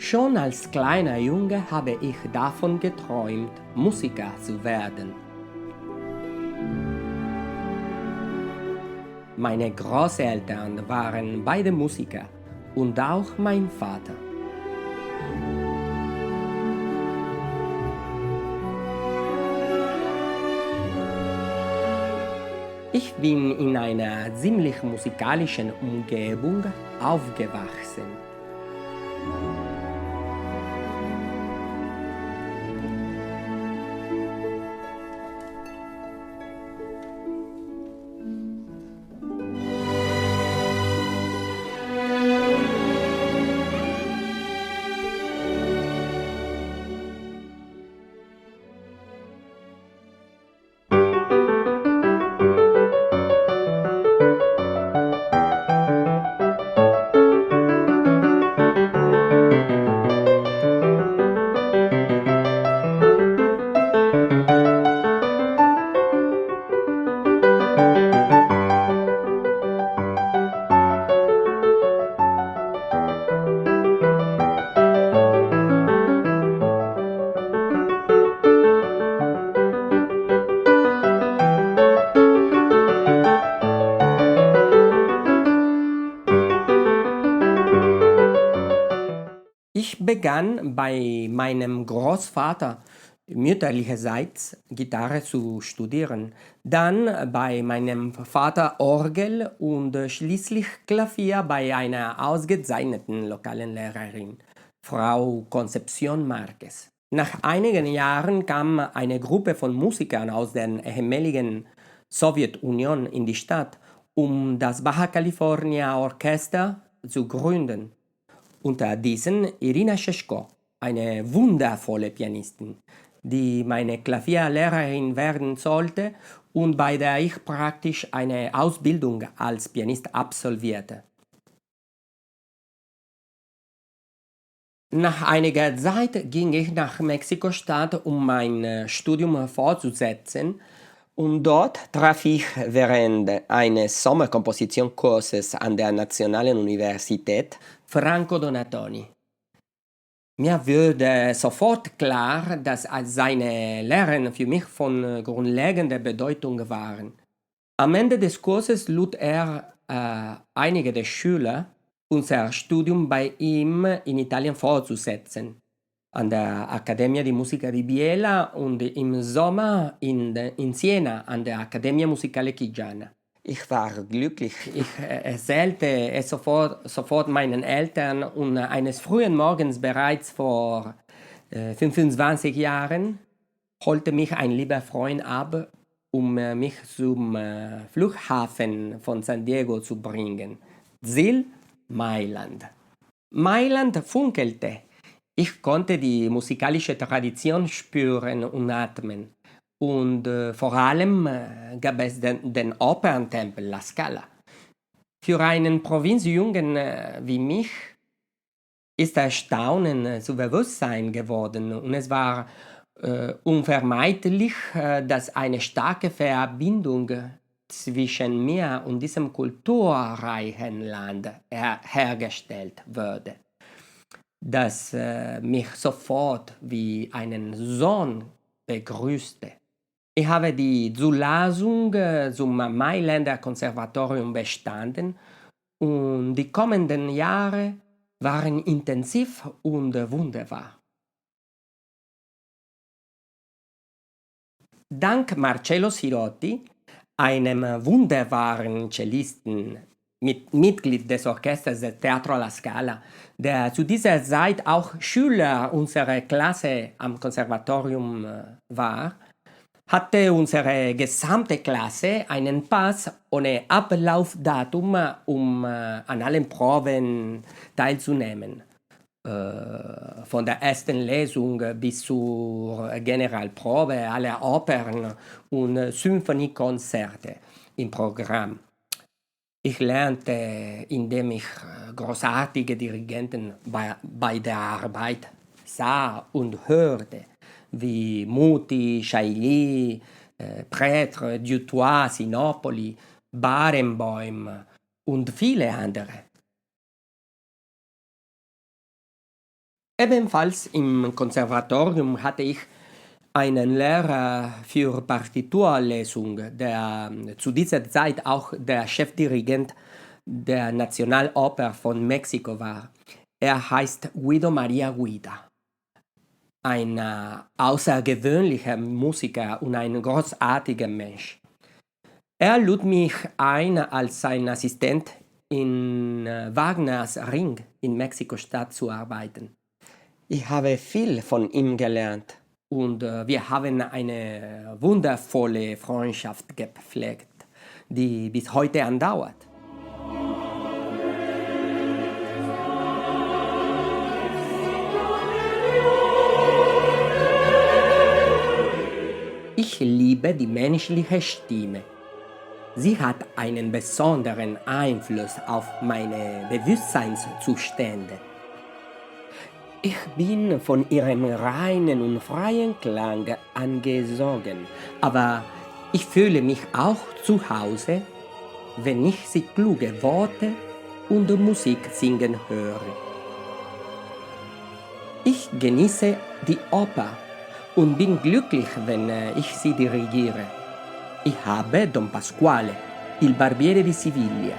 Schon als kleiner Junge habe ich davon geträumt, Musiker zu werden. Meine Großeltern waren beide Musiker und auch mein Vater. Ich bin in einer ziemlich musikalischen Umgebung aufgewachsen. Ich begann bei meinem Großvater mütterlicherseits Gitarre zu studieren, dann bei meinem Vater Orgel und schließlich Klavier bei einer ausgezeichneten lokalen Lehrerin, Frau Concepción Marquez. Nach einigen Jahren kam eine Gruppe von Musikern aus der ehemaligen Sowjetunion in die Stadt, um das Baja California Orchester zu gründen. Unter diesen Irina Sheshko, eine wundervolle Pianistin, die meine Klavierlehrerin werden sollte und bei der ich praktisch eine Ausbildung als Pianist absolvierte. Nach einiger Zeit ging ich nach Mexiko-Stadt, um mein Studium fortzusetzen, und dort traf ich während eines Sommerkompositionskurses an der Nationalen Universität Franco Donatoni. Mir wurde sofort klar, dass seine Lehren für mich von grundlegender Bedeutung waren. Am Ende des Kurses lud er einige der Schüler, unser Studium bei ihm in Italien fortzusetzen, an der Accademia di Musica di Biella und im Sommer in Siena an der Accademia Musicale Chigiana. Ich war glücklich. Ich erzählte es sofort meinen Eltern und eines frühen Morgens bereits vor 25 Jahren holte mich ein lieber Freund ab, um mich zum Flughafen von San Diego zu bringen. Ziel Mailand. Mailand funkelte. Ich konnte die musikalische Tradition spüren und atmen. Und vor allem gab es den Operntempel La Scala. Für einen Provinzjungen wie mich ist Erstaunen zu Bewusstsein geworden und es war unvermeidlich, dass eine starke Verbindung zwischen mir und diesem kulturreichen Land hergestellt würde, das mich sofort wie einen Sohn begrüßte. Ich habe die Zulassung zum Mailänder Konservatorium bestanden und die kommenden Jahre waren intensiv und wunderbar. Dank Marcello Sirotti, einem wunderbaren Cellisten, Mitglied des Orchesters del Teatro alla Scala, der zu dieser Zeit auch Schüler unserer Klasse am Konservatorium war, hatte unsere gesamte Klasse einen Pass ohne Ablaufdatum, um an allen Proben teilzunehmen. Von der ersten Lesung bis zur Generalprobe aller Opern und Symphoniekonzerte im Programm. Ich lernte, indem ich großartige Dirigenten bei der Arbeit sah und hörte, wie Muti, Chailly, Prêtre, Dutoit, Sinopoli, Barenboim und viele andere. Ebenfalls im Konservatorium hatte ich einen Lehrer für Partiturlesung, der zu dieser Zeit auch der Chefdirigent der Nationaloper von Mexiko war. Er heißt Guido Maria Guida. Ein außergewöhnlicher Musiker und ein großartiger Mensch. Er lud mich ein, als sein Assistent in Wagners Ring in Mexiko-Stadt zu arbeiten. Ich habe viel von ihm gelernt und wir haben eine wundervolle Freundschaft gepflegt, die bis heute andauert. Ich liebe die menschliche Stimme. Sie hat einen besonderen Einfluss auf meine Bewusstseinszustände. Ich bin von ihrem reinen und freien Klang angezogen, aber ich fühle mich auch zu Hause, wenn ich sie kluge Worte und Musik singen höre. Ich genieße die Oper und bin glücklich, wenn ich sie dirigiere. Ich habe Don Pasquale, Il Barbiere di Siviglia,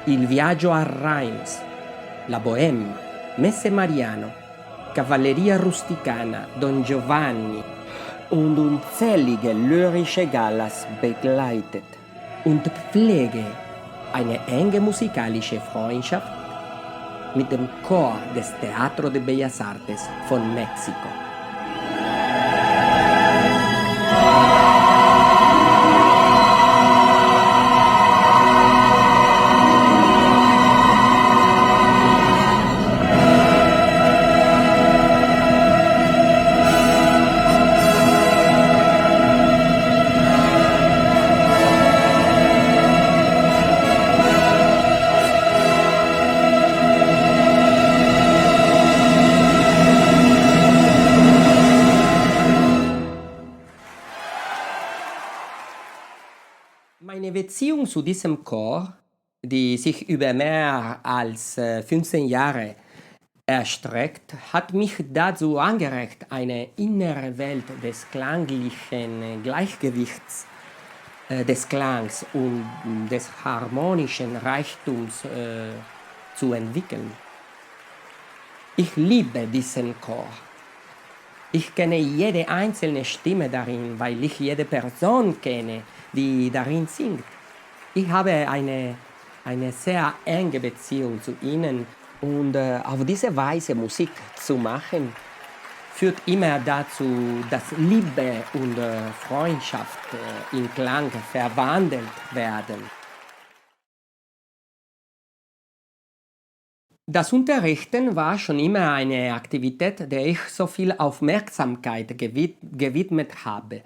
Il Viaggio a Reims, La Bohème, Messe Mariano, Cavalleria Rusticana, Don Giovanni und unzählige lyrische Galas begleitet und pflege eine enge musikalische Freundschaft mit dem Chor des Teatro de Bellas Artes von Mexiko. Meine Beziehung zu diesem Chor, die sich über mehr als 15 Jahre erstreckt, hat mich dazu angeregt, eine innere Welt des klanglichen Gleichgewichts, des Klangs und des harmonischen Reichtums zu entwickeln. Ich liebe diesen Chor. Ich kenne jede einzelne Stimme darin, weil ich jede Person kenne, die darin singt. Ich habe eine sehr enge Beziehung zu ihnen und auf diese Weise Musik zu machen, führt immer dazu, dass Liebe und Freundschaft in Klang verwandelt werden. Das Unterrichten war schon immer eine Aktivität, der ich so viel Aufmerksamkeit gewidmet habe.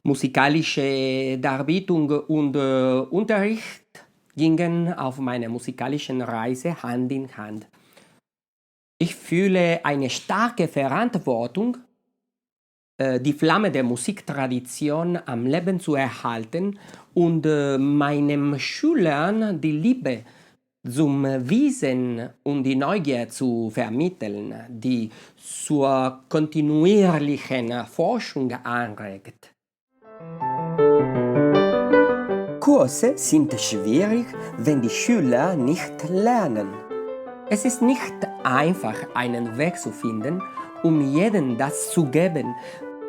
Musikalische Darbietung und Unterricht gingen auf meiner musikalischen Reise Hand in Hand. Ich fühle eine starke Verantwortung, die Flamme der Musiktradition am Leben zu erhalten und meinen Schülern die Liebe zum Wissen und die Neugier zu vermitteln, die zur kontinuierlichen Forschung anregt. Kurse sind schwierig, wenn die Schüler nicht lernen. Es ist nicht einfach, einen Weg zu finden, um jedem das zu geben,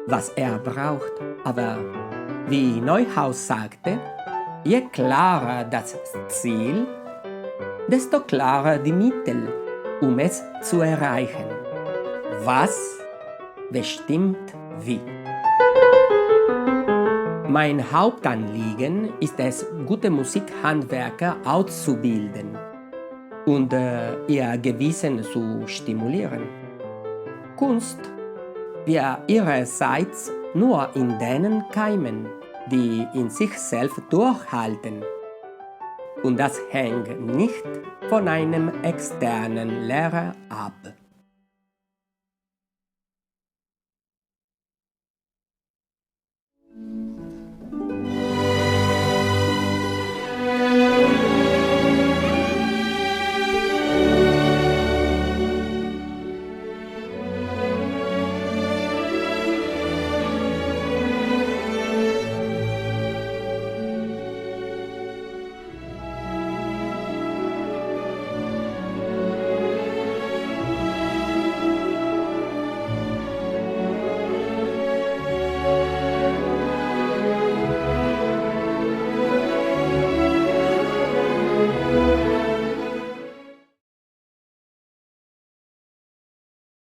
was er braucht. Aber wie Neuhaus sagte, je klarer das Ziel, desto klarer die Mittel, um es zu erreichen. Was bestimmt wie? Mein Hauptanliegen ist es, gute Musikhandwerker auszubilden und ihr Gewissen zu stimulieren. Kunst wird ihrerseits nur in denen keimen, die in sich selbst durchhalten. Und das hängt nicht von einem externen Lehrer ab.